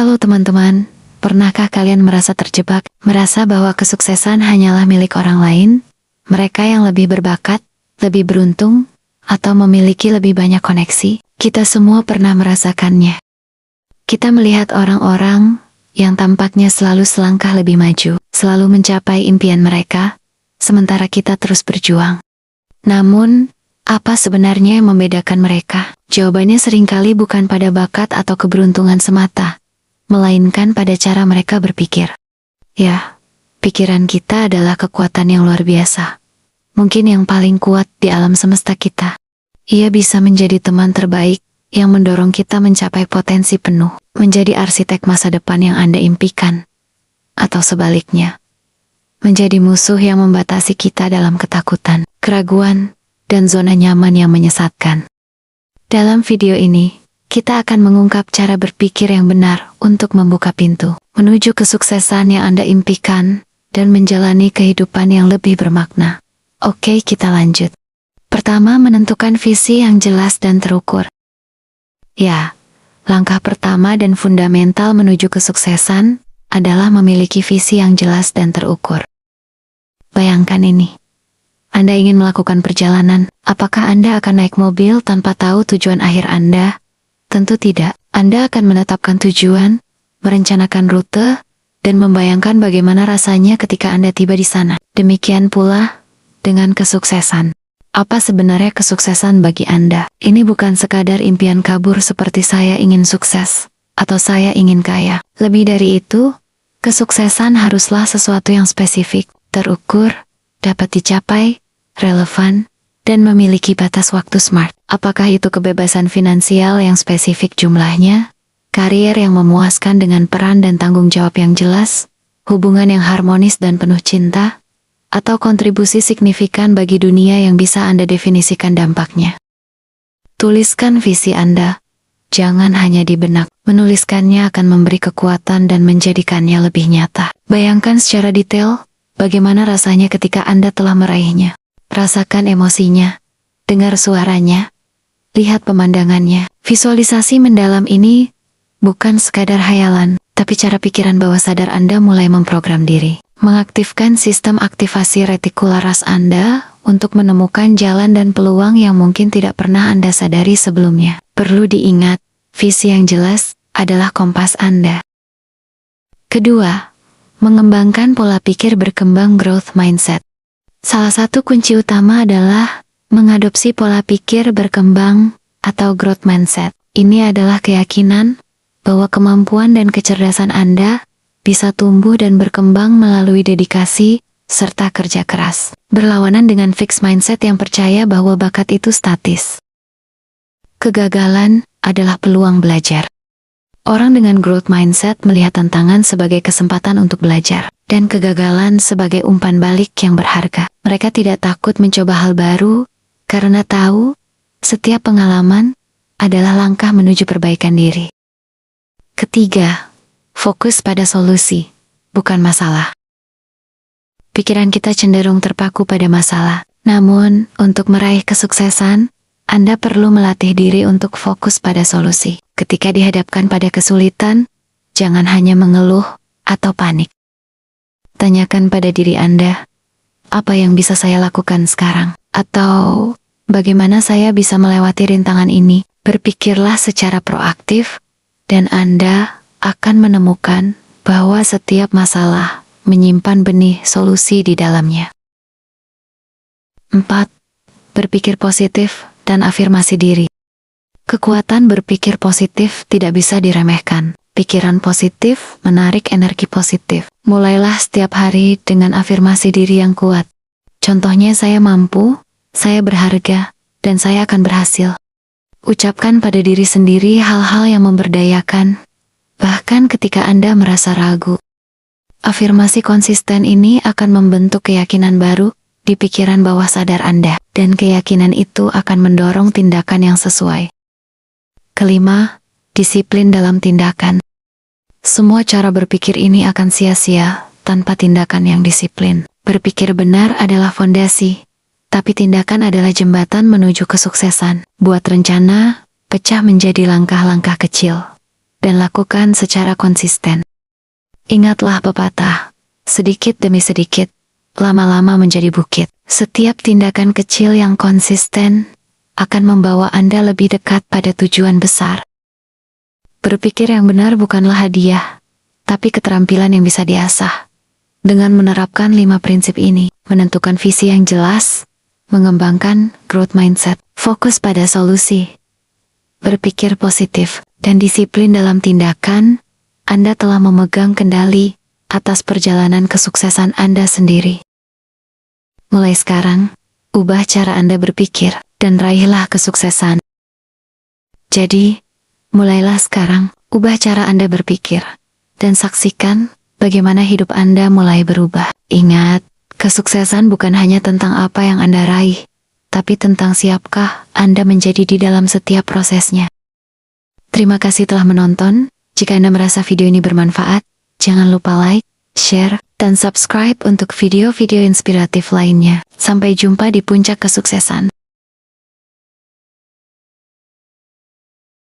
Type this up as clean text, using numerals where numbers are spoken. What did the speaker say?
Halo teman-teman, pernahkah kalian merasa terjebak, merasa bahwa kesuksesan hanyalah milik orang lain? Mereka yang lebih berbakat, lebih beruntung, atau memiliki lebih banyak koneksi? Kita semua pernah merasakannya. Kita melihat orang-orang yang tampaknya selalu selangkah lebih maju, selalu mencapai impian mereka, sementara kita terus berjuang. Namun, apa sebenarnya yang membedakan mereka? Jawabannya seringkali bukan pada bakat atau keberuntungan semata, melainkan pada cara mereka berpikir. Ya, pikiran kita adalah kekuatan yang luar biasa. Mungkin yang paling kuat di alam semesta kita. Ia bisa menjadi teman terbaik yang mendorong kita mencapai potensi penuh, menjadi arsitek masa depan yang Anda impikan. Atau sebaliknya, menjadi musuh yang membatasi kita dalam ketakutan, keraguan, dan zona nyaman yang menyesatkan. Dalam video ini, kita akan mengungkap cara berpikir yang benar untuk membuka pintu menuju kesuksesan yang Anda impikan dan menjalani kehidupan yang lebih bermakna. Oke, kita lanjut. Pertama, menentukan visi yang jelas dan terukur. Ya, langkah pertama dan fundamental menuju kesuksesan adalah memiliki visi yang jelas dan terukur. Bayangkan ini. Anda ingin melakukan perjalanan, apakah Anda akan naik mobil tanpa tahu tujuan akhir Anda? Tentu tidak. Anda akan menetapkan tujuan, merencanakan rute, dan membayangkan bagaimana rasanya ketika Anda tiba di sana. Demikian pula dengan kesuksesan. Apa sebenarnya kesuksesan bagi Anda? Ini bukan sekadar impian kabur seperti saya ingin sukses, atau saya ingin kaya. Lebih dari itu, kesuksesan haruslah sesuatu yang spesifik, terukur, dapat dicapai, relevan, dan memiliki batas waktu smart. Apakah itu kebebasan finansial yang spesifik jumlahnya, karier yang memuaskan dengan peran dan tanggung jawab yang jelas, hubungan yang harmonis dan penuh cinta, atau kontribusi signifikan bagi dunia yang bisa Anda definisikan dampaknya? Tuliskan visi Anda. Jangan hanya di benak. Menuliskannya akan memberi kekuatan dan menjadikannya lebih nyata. Bayangkan secara detail bagaimana rasanya ketika Anda telah meraihnya. Rasakan emosinya, dengar suaranya, lihat pemandangannya. Visualisasi mendalam ini bukan sekadar hayalan, tapi cara pikiran bawah sadar Anda mulai memprogram diri. Mengaktifkan sistem aktivasi retikularis Anda untuk menemukan jalan dan peluang yang mungkin tidak pernah Anda sadari sebelumnya. Perlu diingat, visi yang jelas adalah kompas Anda. Kedua, mengembangkan pola pikir berkembang growth mindset. Salah satu kunci utama adalah mengadopsi pola pikir berkembang atau growth mindset. Ini adalah keyakinan bahwa kemampuan dan kecerdasan Anda bisa tumbuh dan berkembang melalui dedikasi serta kerja keras. Berlawanan dengan fixed mindset yang percaya bahwa bakat itu statis. Kegagalan adalah peluang belajar. Orang dengan growth mindset melihat tantangan sebagai kesempatan untuk belajar, dan kegagalan sebagai umpan balik yang berharga. Mereka tidak takut mencoba hal baru, karena tahu setiap pengalaman adalah langkah menuju perbaikan diri. Ketiga, fokus pada solusi, bukan masalah. Pikiran kita cenderung terpaku pada masalah. Namun, untuk meraih kesuksesan, Anda perlu melatih diri untuk fokus pada solusi. Ketika dihadapkan pada kesulitan, jangan hanya mengeluh atau panik. Tanyakan pada diri Anda, apa yang bisa saya lakukan sekarang? Atau, bagaimana saya bisa melewati rintangan ini? Berpikirlah secara proaktif, dan Anda akan menemukan bahwa setiap masalah menyimpan benih solusi di dalamnya. 4. Berpikir positif dan afirmasi diri. Kekuatan berpikir positif tidak bisa diremehkan. Pikiran positif menarik energi positif. Mulailah setiap hari dengan afirmasi diri yang kuat. Contohnya, saya mampu, saya berharga, dan saya akan berhasil. Ucapkan pada diri sendiri hal-hal yang memberdayakan, bahkan ketika Anda merasa ragu. Afirmasi konsisten ini akan membentuk keyakinan baru di pikiran bawah sadar Anda, dan keyakinan itu akan mendorong tindakan yang sesuai. Kelima, disiplin dalam tindakan. Semua cara berpikir ini akan sia-sia tanpa tindakan yang disiplin. Berpikir benar adalah fondasi, tapi tindakan adalah jembatan menuju kesuksesan. Buat rencana, pecah menjadi langkah-langkah kecil. dan lakukan secara konsisten. Ingatlah pepatah, sedikit demi sedikit, lama-lama menjadi bukit. Setiap tindakan kecil yang konsisten akan membawa Anda lebih dekat pada tujuan besar. Berpikir yang benar bukanlah hadiah, tapi keterampilan yang bisa diasah. Dengan menerapkan 5 prinsip ini, menentukan visi yang jelas, mengembangkan growth mindset, fokus pada solusi, berpikir positif, dan disiplin dalam tindakan, Anda telah memegang kendali atas perjalanan kesuksesan Anda sendiri. Mulai sekarang, ubah cara Anda berpikir, dan raihlah kesuksesan. Jadi, mulailah sekarang, ubah cara Anda berpikir, dan saksikan bagaimana hidup Anda mulai berubah. Ingat, kesuksesan bukan hanya tentang apa yang Anda raih, tapi tentang siapkah Anda menjadi di dalam setiap prosesnya. Terima kasih telah menonton. Jika Anda merasa video ini bermanfaat, jangan lupa like, share, dan subscribe untuk video-video inspiratif lainnya. Sampai jumpa di puncak kesuksesan.